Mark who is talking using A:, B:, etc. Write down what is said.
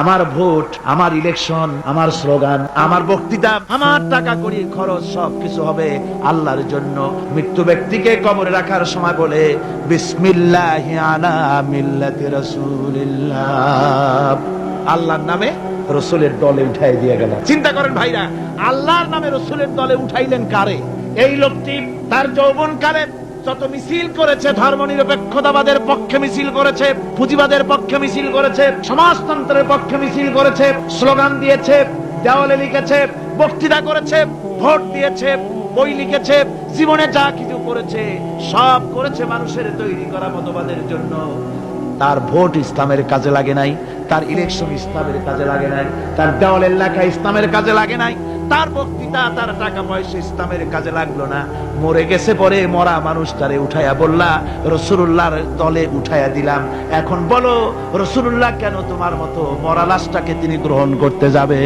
A: আমার ভোট, আমার ইলেকশন, আমার স্লোগান, আমার বক্তৃতা, আমার টাকা কড়ি খরচ সবকিছু হবে আল্লাহর জন্য। মৃত্যু ব্যক্তিকে কবরে রাখার সময় বলে বিসমিল্লাহি আলা মিল্লাতি রাসূলিল্লাহ, আল্লাহর নামে রসুলের দলে উঠাই দিয়ে গেল। চিন্তা করেন ভাইরা, আল্লাহর নামে রসুলের দলে উঠাইলেন কারে? এই লোকটি তার যৌবনকালে যত মিছিল করেছে, ধর্ম নিরপেক্ষতাবাদের পক্ষে মিছিল করেছে, পুঁজিবাদের পক্ষে মিছিল করেছে, সমাজতন্ত্রের পক্ষে মিছিল করেছে, স্লোগান দিয়েছে, দেওয়ালে লিখেছে, বক্তৃতা করেছে, ভোট দিয়েছে, বই লিখেছে, জীবনে যা কিছু করেছে সব করেছে মানুষের তৈরি করা মতবাদের জন্য। তার ভোট ইসলামের কাজে লাগে নাই, তার ইলেকশন ইসলামের কাজে লাগে নাই, তার দেওয়ালের লেখা ইসলামের কাজে লাগে নাই, তার বক্তৃতা, তার টাকা পয়সা ইসলামের কাজে লাগলো না। মরে গেছে, পরে মরা মানুষটারে উঠাইয়া বললা রাসূলুল্লাহর দলে উঠাইয়া দিলাম। এখন বলো রাসূলুল্লাহ কেন তোমার মতো মরা লাশটাকে তিনি গ্রহণ করতে যাবে?